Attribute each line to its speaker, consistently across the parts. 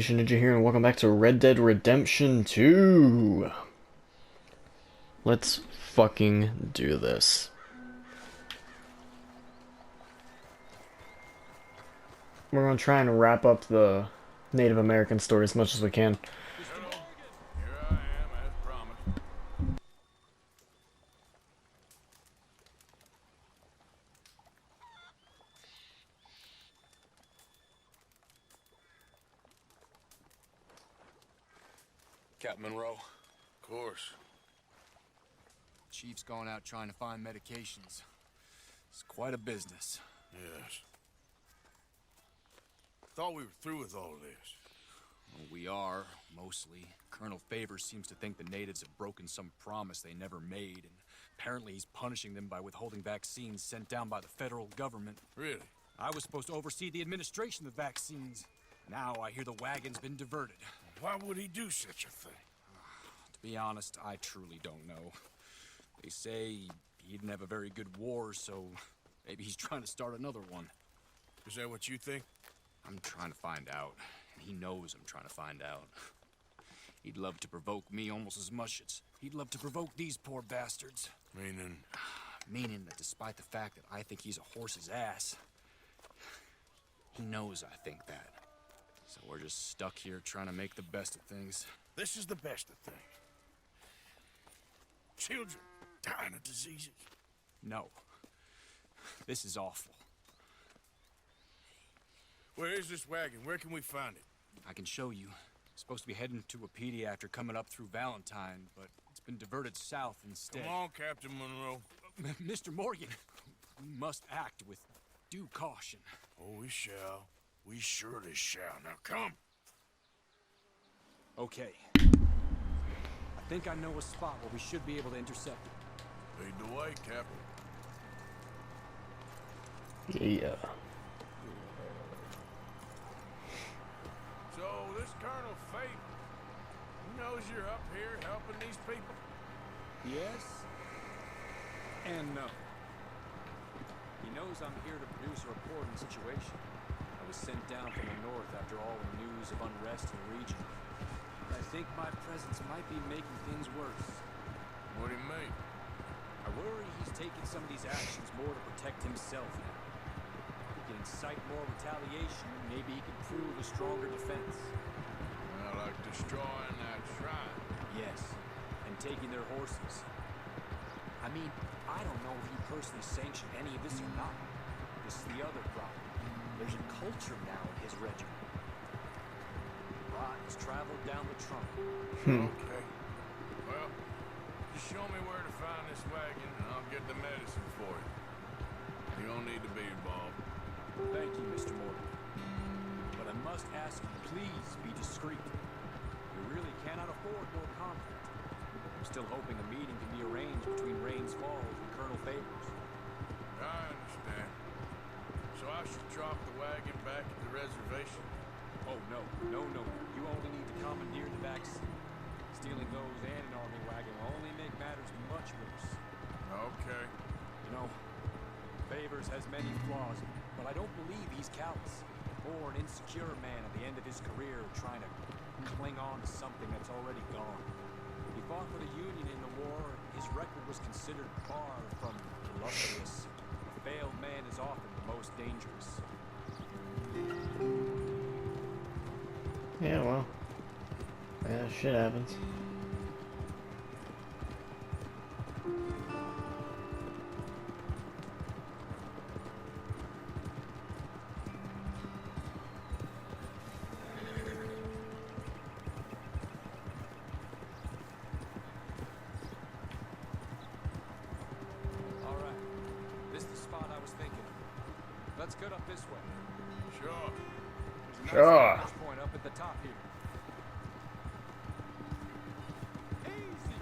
Speaker 1: Nation Ninja here, and welcome back to Red Dead Redemption 2. Let's fucking do this. We're gonna try and wrap up the Native American story as much as we can.
Speaker 2: Hello. Here I am, as promised. Captain Monroe. Of course.
Speaker 3: Chief's going out trying to find medications. It's quite a business.
Speaker 2: Yes. Thought we were through with all this.
Speaker 3: Well, we are, mostly. Colonel Favors seems to think the natives have broken some promise they never made, and apparently he's punishing them by withholding vaccines sent down by the federal government.
Speaker 2: Really?
Speaker 3: I was supposed to oversee the administration of the vaccines. Now I hear the wagon's been diverted.
Speaker 2: Why would he do such a thing?
Speaker 3: To be honest, I truly don't know. They say he didn't have a very good war, so maybe he's trying to start another one.
Speaker 2: Is that what you think?
Speaker 3: I'm trying to find out, and he knows I'm trying to find out. He'd love to provoke me almost as much as he'd love to provoke these poor bastards.
Speaker 2: Meaning?
Speaker 3: Meaning that despite the fact that I think he's a horse's ass, he knows I think that. So we're just stuck here trying to make the best of things.
Speaker 2: This is the best of things. Children dying of diseases.
Speaker 3: No. This is awful.
Speaker 2: Where is this wagon? Where can we find it?
Speaker 3: I can show you. Supposed to be heading to Wapiti after coming up through Valentine, but it's been diverted south instead.
Speaker 2: Come on, Captain Monroe.
Speaker 3: Mr. Morgan, we must act with due caution.
Speaker 2: Oh, we shall. We surely shall. Now come.
Speaker 3: Okay. I think I know a spot where we should be able to intercept it.
Speaker 2: Lead the way, Captain.
Speaker 1: Yeah.
Speaker 2: So, this Colonel Fate, he knows you're up here helping these people?
Speaker 3: Yes and no. He knows I'm here to produce a report on the situation. I was sent down from the north after all the news of unrest in the region. I think my presence might be making things worse.
Speaker 2: What do you mean?
Speaker 3: I worry he's taking some of these actions more to protect himself now. He can incite more retaliation, maybe he can prove a stronger defense.
Speaker 2: Well, like destroying that shrine.
Speaker 3: Yes, and taking their horses. I mean, I don't know if he personally sanctioned any of this or not. This is the other problem. There's a culture now in his regiment. Rot has traveled down the trunk.
Speaker 2: Okay. Well, just show me where to find this wagon, and I'll get the medicine for it. You don't need to be involved.
Speaker 3: Thank you, Mr. Morgan. But I must ask you, please be discreet. We really cannot afford more conflict. I'm still hoping a meeting can be arranged between Rains Falls and Colonel Favors.
Speaker 2: I understand. So I should drop the wagon back at the reservation?
Speaker 3: Oh, no. You only need to commandeer the vaccine. Stealing those and an army wagon will only make matters much worse.
Speaker 2: Okay.
Speaker 3: You know, Favors has many flaws, but I don't believe he's callous. Or an insecure man at the end of his career trying to cling on to something that's already gone. He fought for the Union in the war. His record was considered far from illustrious. A failed man is often the most dangerous.
Speaker 1: Yeah, well. Yeah, shit happens.
Speaker 3: All right. This is the spot I was thinking of. Let's cut up this way.
Speaker 2: Sure.
Speaker 3: There's a
Speaker 1: Sure.
Speaker 3: nice vantage point up at the top here. Easy.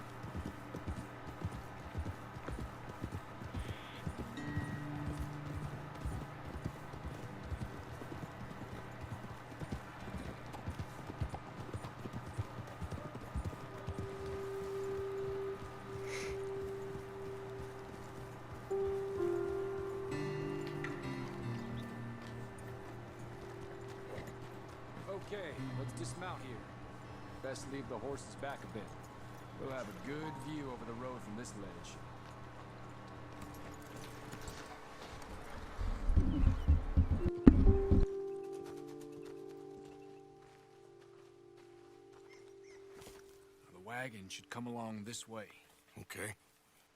Speaker 3: Okay, let's dismount here. Best leave the horses back a bit. We'll have a good view over the road from this ledge. The wagon should come along this way.
Speaker 2: Okay.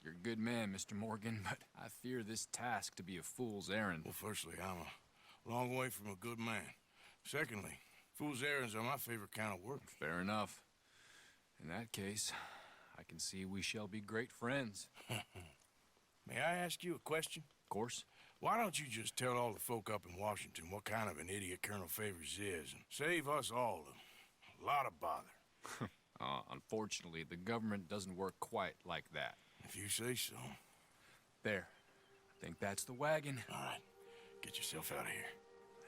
Speaker 3: You're a good man, Mr. Morgan, but I fear this task to be a fool's errand.
Speaker 2: Well, firstly, I'm a long way from a good man. Secondly, fool's errands are my favorite kind of work.
Speaker 3: Fair enough. In that case, I can see we shall be great friends.
Speaker 2: May I ask you a question?
Speaker 3: Of course.
Speaker 2: Why don't you just tell all the folk up in Washington what kind of an idiot Colonel Favors is and save us all a lot of bother?
Speaker 3: Unfortunately, the government doesn't work quite like that.
Speaker 2: If you say so.
Speaker 3: There. I think that's the wagon.
Speaker 2: All right. Get yourself out of here.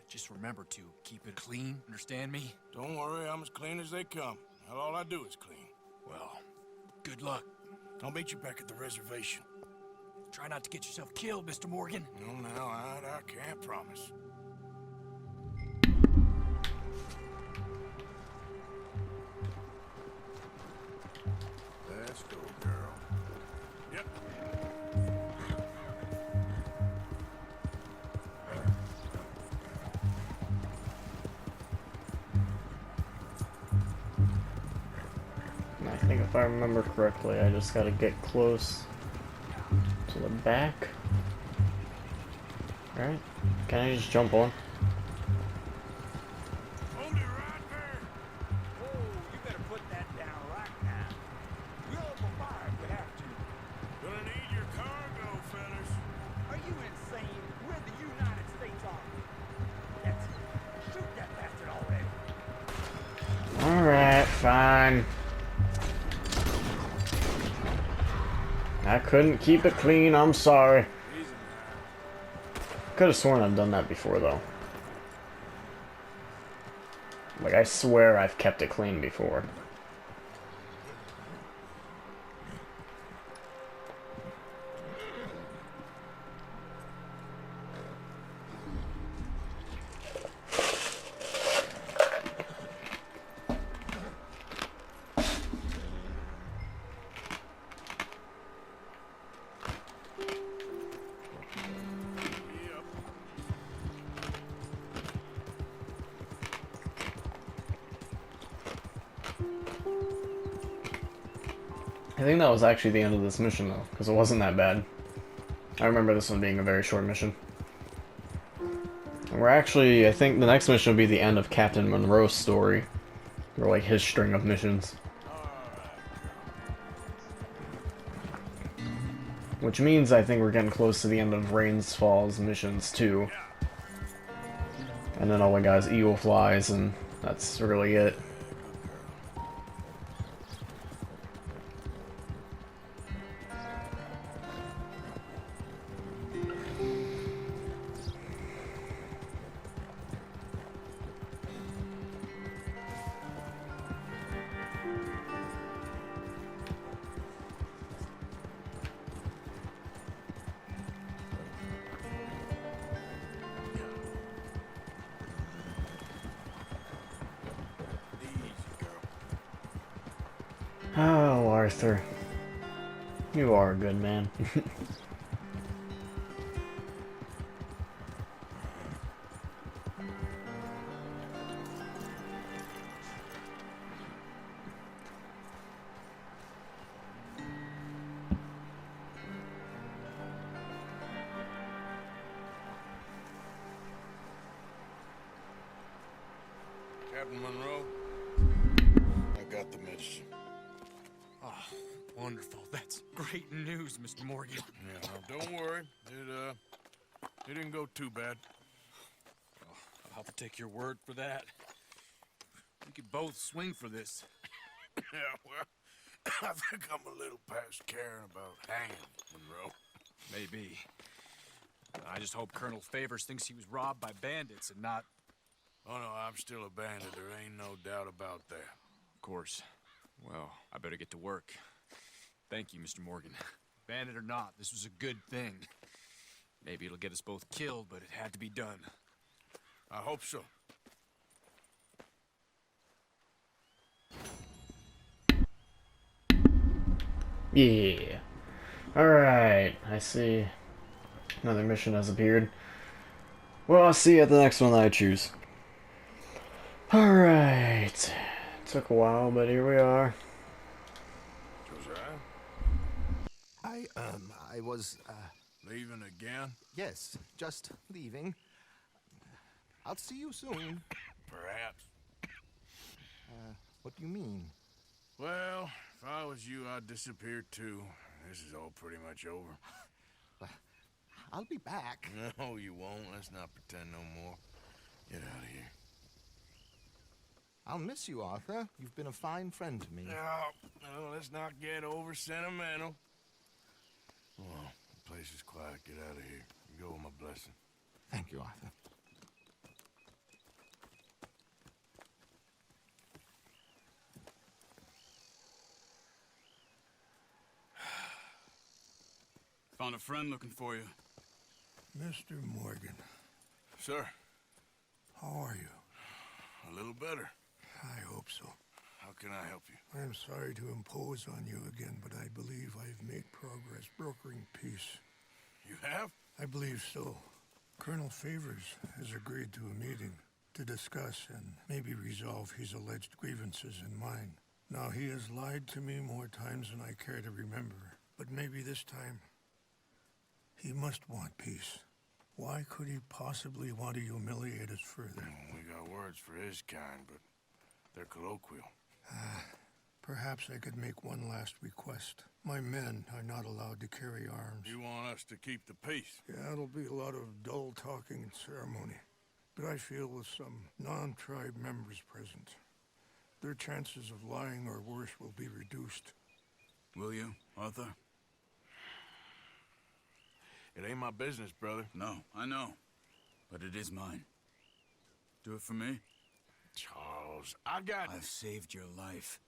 Speaker 3: Just remember to keep it clean, understand me?
Speaker 2: Don't worry, I'm as clean as they come. Well, all I do is clean.
Speaker 3: Well, good luck.
Speaker 2: I'll meet you back at the reservation.
Speaker 3: Try not to get yourself killed, Mr. Morgan.
Speaker 2: No, now, I can't promise. Let's go, girl. Yep.
Speaker 1: I think if I remember correctly, I just gotta get close to the back. Alright. Can I just jump on?
Speaker 2: Hold it right there.
Speaker 4: Oh, you better put that down right now. We'll open fire if we have to.
Speaker 2: Gonna need your cargo, fellas.
Speaker 4: Are you insane? We're the United States Army. That's it. Shoot that bastard already.
Speaker 1: Alright, fine. I couldn't keep it clean, I'm sorry.
Speaker 2: Easy.
Speaker 1: Could have sworn I've done that before, though. Like, I swear I've kept it clean before.
Speaker 2: Yep.
Speaker 1: I think that was actually the end of this mission, though, because it wasn't that bad. I remember this one being a very short mission. And we're actually, I think the next mission will be the end of Captain Monroe's story. Or, like, his string of missions. Which means I think we're getting close to the end of Rains Falls missions, too. And then all we got is Eagle Flies, and that's really it.
Speaker 2: Easy, girl.
Speaker 1: Oh, Arthur. You are a good man.
Speaker 2: Captain Monroe, I got the medicine.
Speaker 3: Oh, wonderful. That's great news, Mr. Morgan.
Speaker 2: Yeah, now, don't worry. It didn't go too bad.
Speaker 3: I'll have to take your word for that. We could both swing for this.
Speaker 2: Yeah, well, I think I'm a little past caring about hanging, Monroe.
Speaker 3: Maybe. I just hope Colonel Favors thinks he was robbed by bandits and not...
Speaker 2: Oh, no, I'm still a bandit. There ain't no doubt about that.
Speaker 3: Of course. Well, I better get to work. Thank you, Mr. Morgan. Bandit or not, this was a good thing. Maybe it'll get us both killed, but it had to be done.
Speaker 2: I hope so.
Speaker 1: Yeah. Alright, I see another mission has appeared. Well, I'll see you at the next one that I choose. Alright. Took a while, but here we are.
Speaker 2: Josiah,
Speaker 5: I was,
Speaker 2: leaving again?
Speaker 5: yes, just leaving. I'll see you soon.
Speaker 2: Perhaps.
Speaker 5: What do you mean?
Speaker 2: Well, if I was you, I'd disappear too. This is all pretty much over.
Speaker 5: I'll be back.
Speaker 2: No, you won't. Let's not pretend no more. Get out of here.
Speaker 5: I'll miss you, Arthur. You've been a fine friend to me.
Speaker 2: No, let's not get over sentimental. Well, the place is quiet. Get out of here. You go with my blessing.
Speaker 5: Thank you, Arthur.
Speaker 6: Found a friend looking for you.
Speaker 7: Mr. Morgan,
Speaker 2: Sir,
Speaker 7: how are you?
Speaker 2: a little better.
Speaker 7: I hope so.
Speaker 2: How can I help you?
Speaker 7: I am sorry to impose on you again, but I believe I've made progress brokering peace.
Speaker 2: You have?
Speaker 7: I believe so. Colonel Favors has agreed to a meeting to discuss and maybe resolve his alleged grievances and mine. Now, he has lied to me more times than I care to remember, but maybe this time he must want peace. Why could he possibly want to humiliate us further?
Speaker 2: We got words for his kind, but they're colloquial.
Speaker 7: Perhaps I could make one last request. My men are not allowed to carry arms.
Speaker 2: You want us to keep the peace?
Speaker 7: Yeah, it'll be a lot of dull talking and ceremony. But I feel with some non-tribe members present, their chances of lying or worse will be reduced.
Speaker 6: Will you, Arthur?
Speaker 2: It ain't my business, brother.
Speaker 6: No, I know. But it is mine. Do it for me?
Speaker 2: Charles, I got...
Speaker 6: I've saved your life.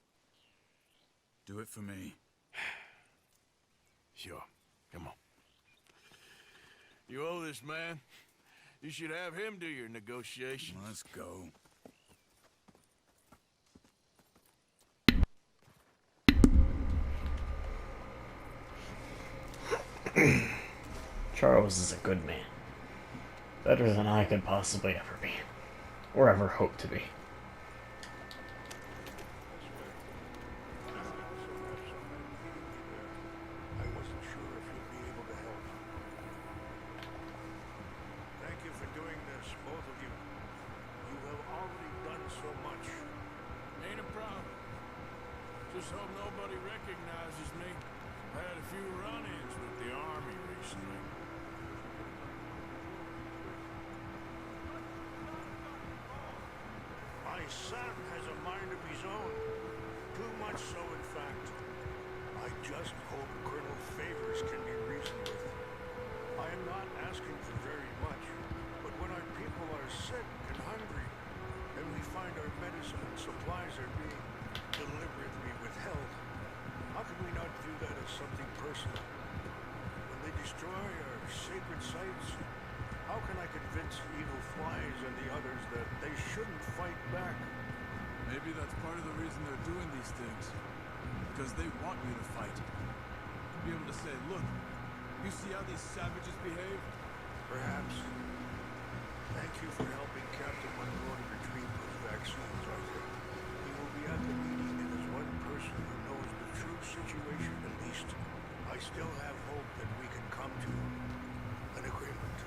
Speaker 6: Do it for me.
Speaker 2: Sure. Come on. You owe this man. You should have him do your negotiations.
Speaker 6: Let's go.
Speaker 1: Charles is a good man. Better than I could possibly ever be. Or ever hope to be.
Speaker 7: I wasn't sure if you'd be able to help. Thank you for doing this, both of you. You have already done so much.
Speaker 2: Ain't a problem. Just hope nobody recognizes me. I had a few run-ins with the army recently.
Speaker 7: My son has a mind of his own. Too much so, in fact. I just hope Colonel Favors can be reasoned with. I am not asking for very much, but when our people are sick and hungry, and we find our medicine and supplies are being deliberately withheld, how can we not view that as something personal? When they destroy our sacred sites, how can I convince Eagle Flies and the others that they shouldn't fight back?
Speaker 6: Maybe that's part of the reason they're doing these things. Because they want you to fight. Be able to say, look, you see how these savages behave?
Speaker 7: Perhaps. Thank you for helping Captain Monroe to retrieve those vaccines, Arthur. He will be at the meeting and as one person who knows the true situation at least. I still have hope that we can come to an agreement.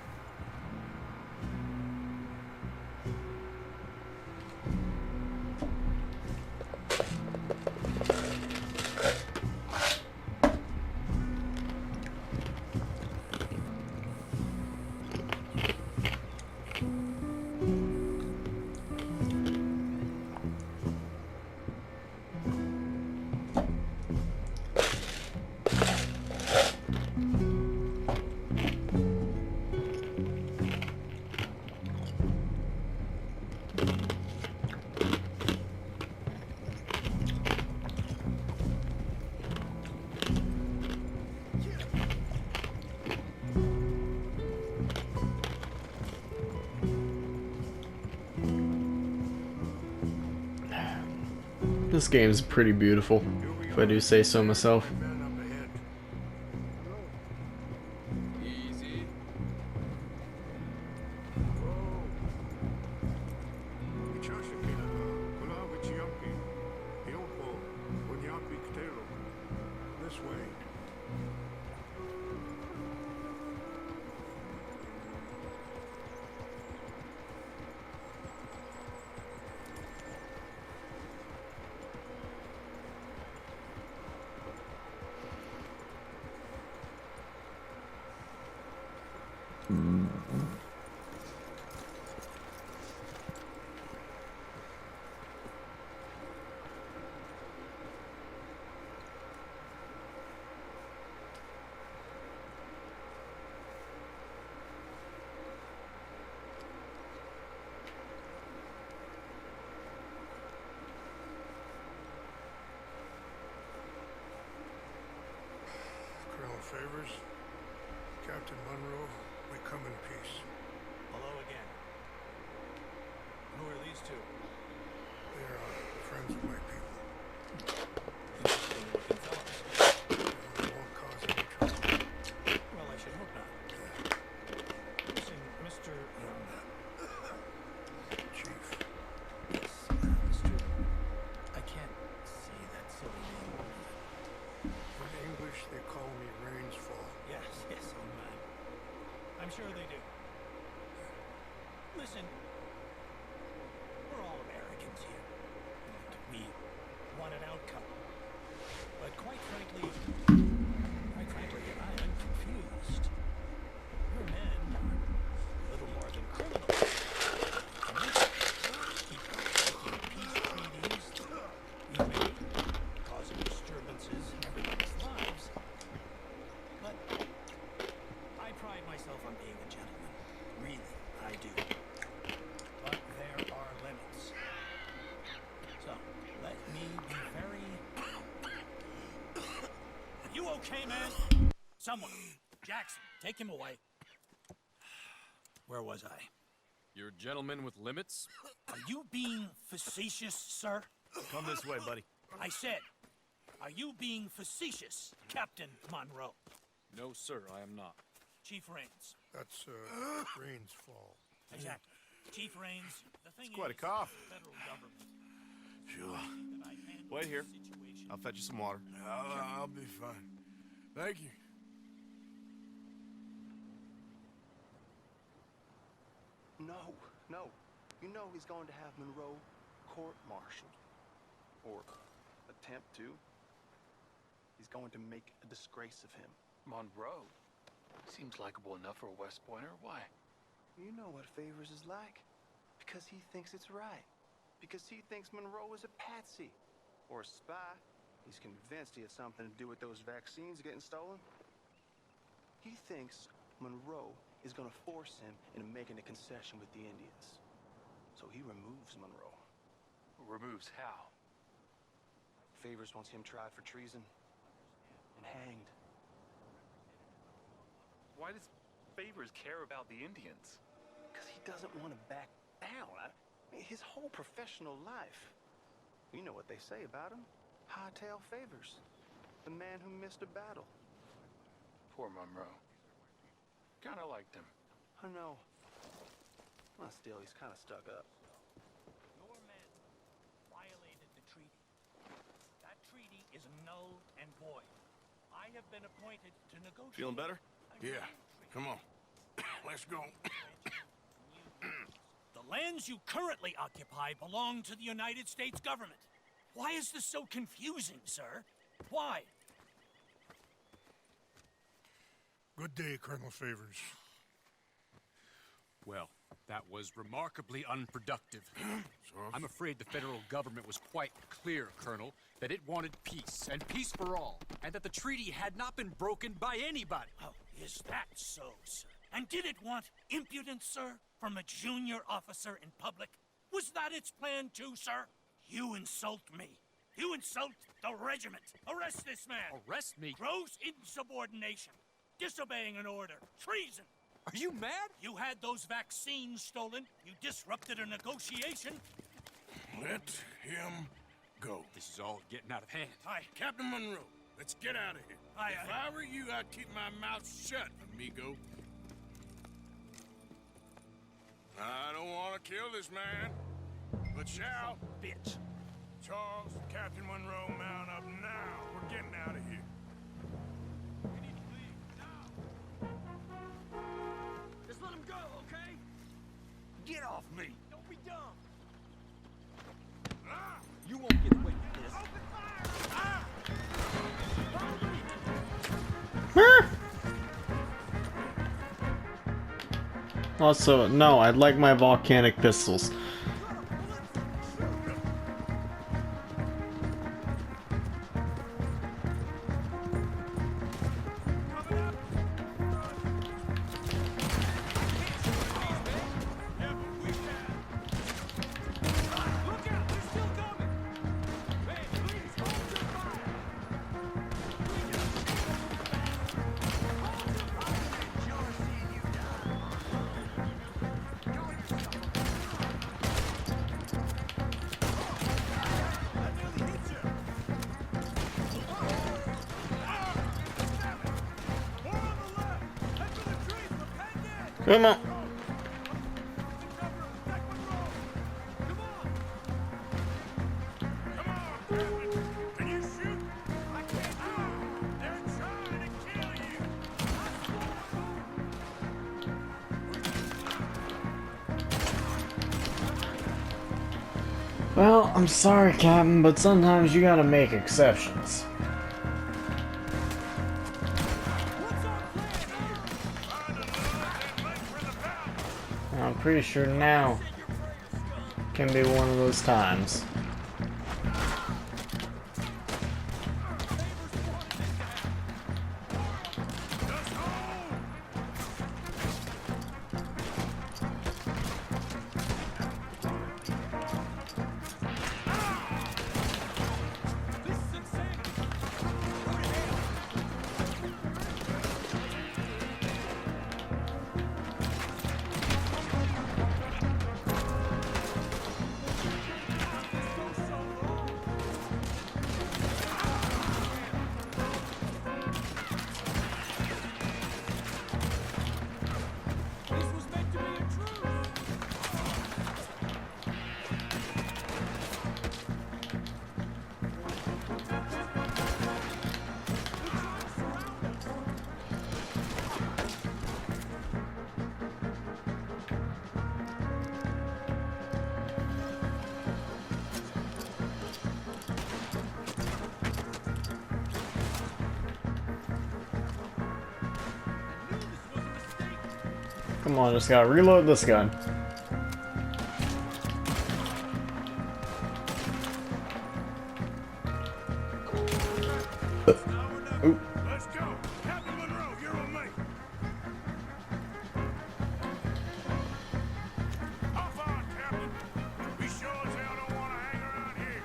Speaker 1: This game is pretty beautiful, if I do say so myself.
Speaker 7: Men up ahead Colonel Favors, Captain Monroe, we come in peace.
Speaker 3: Hello again. Who are these two?
Speaker 7: They are friends of my people.
Speaker 3: Interesting looking fellows.
Speaker 7: They won't cause any trouble.
Speaker 3: Well, I should hope not. Listen, Mr.
Speaker 7: Chief,
Speaker 3: Mr. I can't say that silly name.
Speaker 7: in English they call me Rainsfall.
Speaker 3: Yes, I'm sure they do. Listen, we're all Americans here. And we want an outcome. But quite frankly, I'm confused. Your men are a little more than criminals. And they keep breaking peace treaties we made, causing disturbances in everybody's lives. But I pride myself on being a gentleman. Really, I do. But there are limits. So, let me be very... Are you okay, man? Someone. Jackson, take him away. Where was I?
Speaker 8: You're a gentleman with limits?
Speaker 3: Are you being facetious, sir?
Speaker 8: Come this way, buddy.
Speaker 3: I said, are you being facetious, Captain Monroe?
Speaker 8: No, sir, I am not.
Speaker 3: Chief Rains.
Speaker 7: That's Rainsfall.
Speaker 3: Exactly. Chief Rains, the thing
Speaker 9: Quite a
Speaker 3: is,
Speaker 9: cough.
Speaker 3: the federal government.
Speaker 2: Sure.
Speaker 3: That I handle
Speaker 9: Wait here.
Speaker 3: this situation.
Speaker 9: I'll fetch you some water.
Speaker 2: I'll be fine. Thank you.
Speaker 10: No. You know he's going to have Monroe court-martialed. Or attempt to. He's going to make a disgrace of him.
Speaker 11: Monroe? Seems likable enough for a West Pointer. Why?
Speaker 10: You know what Favors is like. Because he thinks it's right. Because he thinks Monroe is a patsy. Or a spy. He's convinced he had something to do with those vaccines getting stolen. He thinks Monroe is going to force him into making a concession with the Indians. So he removes Monroe.
Speaker 11: Removes how?
Speaker 10: Favors wants him tried for treason and hanged.
Speaker 11: Why does Favors care about the Indians?
Speaker 10: Because he doesn't want to back down. His whole professional life. You know what they say about him. Hightail Favors. The man who missed a battle.
Speaker 11: Poor Monroe. Kinda liked him.
Speaker 10: I know. Well, still, he's kind of stuck up.
Speaker 3: Your men violated the treaty. That treaty is null and void. I have been appointed to negotiate.
Speaker 9: Feeling better?
Speaker 2: Yeah. Come on. Let's go.
Speaker 3: The lands you currently occupy belong to the United States government. Why is this so confusing, sir? Why?
Speaker 7: Good day, Colonel Favors.
Speaker 8: Well, that was remarkably unproductive. I'm afraid the federal government was quite clear, Colonel, that it wanted peace, and peace for all, and that the treaty had not been broken by anybody.
Speaker 3: Oh, is that so, sir? And did it want impudence, sir, from a junior officer in public? Was that its plan too, sir? You insult me. You insult the regiment. Arrest this man.
Speaker 8: Arrest me?
Speaker 3: Gross insubordination. Disobeying an order. Treason.
Speaker 8: Are you mad?
Speaker 3: You had those vaccines stolen. You disrupted a negotiation.
Speaker 2: Let him go.
Speaker 8: This is all getting out of hand.
Speaker 2: Captain Monroe, let's get out of here. If I were you, I'd keep my mouth shut, amigo. I don't want to kill this man, but shall.
Speaker 3: Bitch.
Speaker 2: Charles, Captain Monroe, mount up now. We're getting out of here.
Speaker 3: We need to leave now. Just let him go, okay?
Speaker 4: Get off me!
Speaker 3: Don't be dumb.
Speaker 4: You won't get away with this.
Speaker 3: Open fire!
Speaker 1: Also, no, I'd like my volcanic pistols. Come on.
Speaker 2: Can you shoot? I can't. They're trying to kill you.
Speaker 1: Well, I'm sorry, Captain, but sometimes you gotta make exceptions. I'm pretty sure now can be one of those times. Come on, just gotta reload this gun. Oop.
Speaker 2: Let's go. Captain Monroe, you're on me. Hop on, Captain. We sure as hell don't want to hang around here.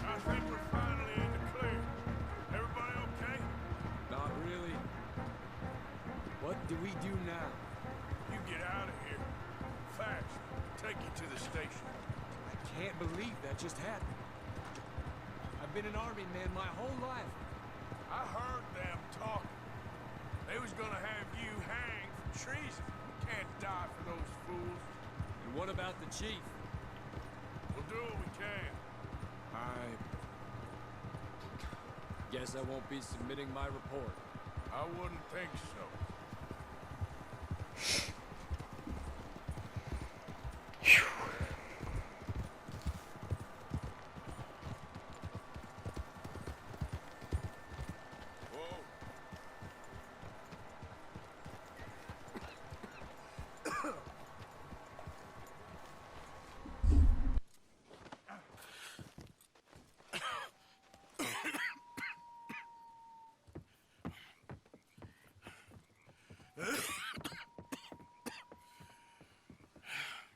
Speaker 2: I think we're finally in the clear. Everybody okay?
Speaker 3: Not really. What do we do now?
Speaker 2: You get out of here. Fast. Take you to the station.
Speaker 3: I can't believe that just happened. I've been an army man my whole life.
Speaker 2: I heard them talking. They was gonna have you hanged for treason. Can't die for those fools.
Speaker 3: And what about the chief?
Speaker 2: We'll do what we can.
Speaker 3: I guess I won't be submitting my report.
Speaker 2: I wouldn't think so. Whoa.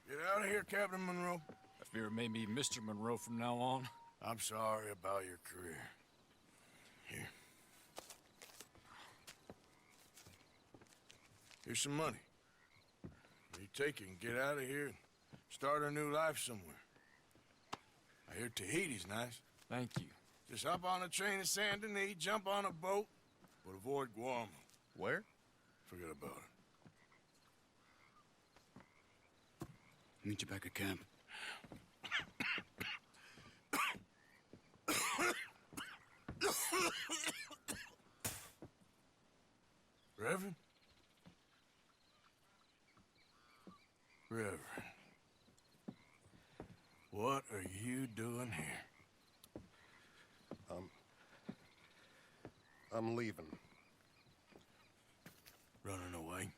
Speaker 2: Get out of here, Captain Monroe.
Speaker 8: I fear it may be Mr. Monroe from now on.
Speaker 2: I'm sorry about your career. Here. Here's some money. You take it and get out of here and start a new life somewhere. I hear Tahiti's nice.
Speaker 8: Thank you.
Speaker 2: Just hop on a train to Saint Denis, jump on a boat, but avoid Guam.
Speaker 5: Where?
Speaker 2: Forget about it.
Speaker 6: Meet you back at camp.
Speaker 2: Reverend? Reverend. What are you doing here?
Speaker 9: I'm leaving.
Speaker 2: Running away?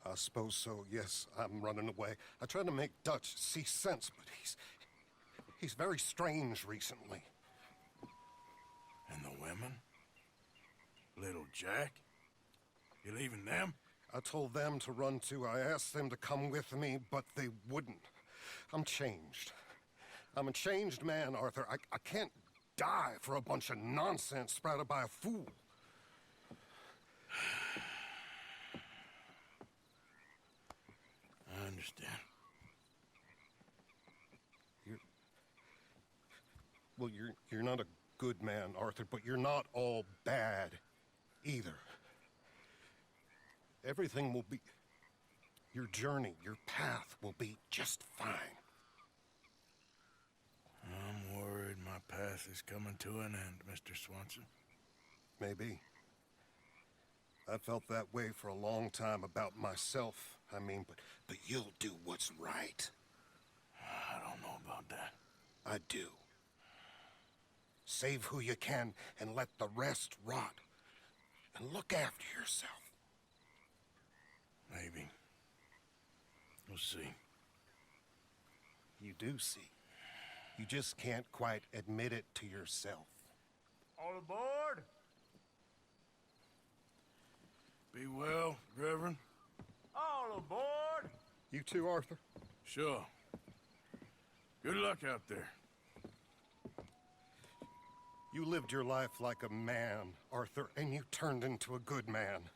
Speaker 9: I suppose so, yes. I'm running away. I tried to make Dutch see sense, but he's very strange recently.
Speaker 2: And the women? Little Jack? You leaving them?
Speaker 9: I told them to run too. I asked them to come with me, but they wouldn't. I'm changed. I'm a changed man, Arthur. I can't die for a bunch of nonsense sprouted by a fool.
Speaker 2: I understand.
Speaker 9: You're not a good man, Arthur, but you're not all bad either. Everything will be... Your journey, your path will be just fine.
Speaker 2: I'm worried my path is coming to an end, Mr. Swanson.
Speaker 9: Maybe. I felt that way for a long time about myself, I mean, but you'll do what's right.
Speaker 2: I don't know about that.
Speaker 9: I do. Save who you can and let the rest rot. And look after yourself.
Speaker 2: Maybe. We'll see.
Speaker 9: You do see. You just can't quite admit it to yourself.
Speaker 4: All aboard?
Speaker 2: Be well, Reverend.
Speaker 4: All aboard?
Speaker 9: You too, Arthur?
Speaker 2: Sure. Good luck out there.
Speaker 9: You lived your life like a man, Arthur, and you turned into a good man.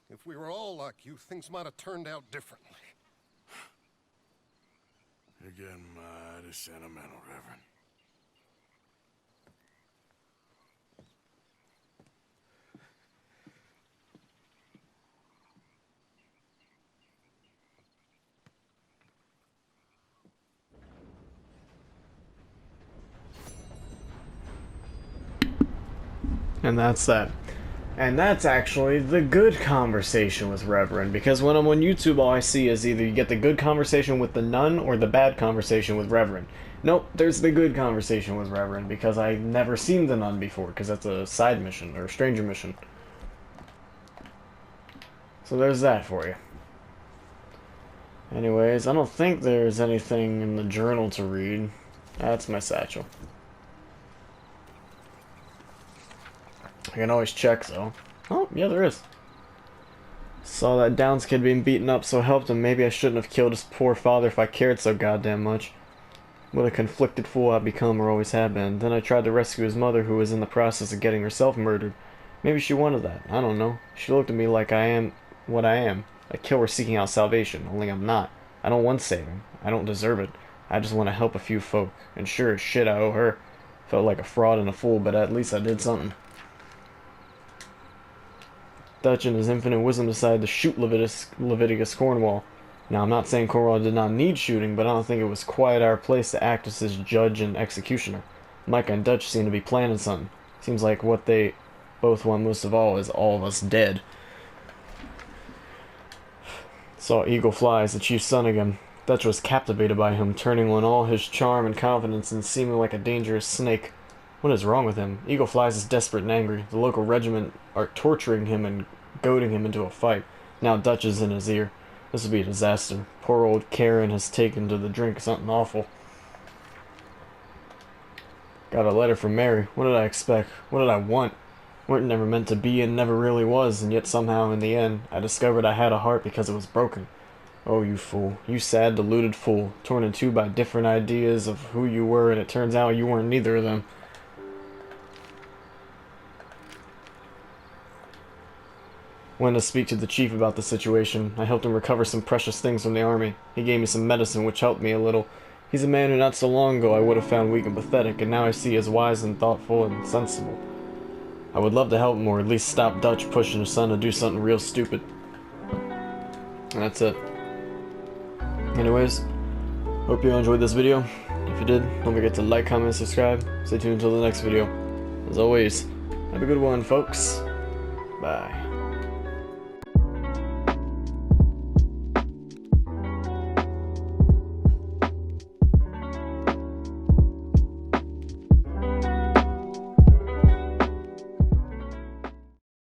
Speaker 9: If we were all like you, things might have turned out differently.
Speaker 2: You're getting mighty sentimental, Reverend.
Speaker 1: And that's that. And that's actually the good conversation with Reverend, because when I'm on YouTube, all I see is either you get the good conversation with the nun or the bad conversation with Reverend. Nope, there's the good conversation with Reverend, because I've never seen the nun before, because that's a side mission, or a stranger mission. So there's that for you. Anyways, I don't think there's anything in the journal to read. That's my satchel. I can always check, though. Oh, yeah, there is. Saw that Downs kid being beaten up, so helped him. Maybe I shouldn't have killed his poor father if I cared so goddamn much. What a conflicted fool I've become, or always have been. Then I tried to rescue his mother, who was in the process of getting herself murdered. Maybe she wanted that. I don't know. She looked at me like I am what I am. A killer seeking out salvation, only I'm not. I don't want saving. I don't deserve it. I just want to help a few folk. And sure as shit I owe her. Felt like a fraud and a fool, but at least I did something. Dutch in his infinite wisdom decided to shoot Leviticus Cornwall. Now, I'm not saying Cornwall did not need shooting, but I don't think it was quite our place to act as his judge and executioner. Micah and Dutch seem to be planning something. Seems like what they both want most of all is all of us dead. Saw Eagle fly as the chief's son again. Dutch was captivated by him, turning on all his charm and confidence and seeming like a dangerous snake. What is wrong with him? Eagle Flies is desperate and angry. The local regiment are torturing him and goading him into a fight. Now Dutch is in his ear. This will be a disaster. Poor old Karen has taken to the drink something awful. Got a letter from Mary. What did I expect? What did I want? Weren't never meant to be and never really was, and yet somehow in the end I discovered I had a heart because it was broken. Oh, you fool. You sad, deluded fool. Torn in two by different ideas of who you were, and it turns out you weren't neither of them. Went to speak to the chief about the situation. I helped him recover some precious things from the army. He gave me some medicine which helped me a little. He's a man who not so long ago I would have found weak and pathetic, and now I see as wise and thoughtful and sensible. I would love to help him, or at least stop Dutch pushing his son to do something real stupid. And that's it. Anyways, hope you enjoyed this video. If you did, don't forget to like, comment, subscribe. Stay tuned until the next video. As always, have a good one, folks. Bye.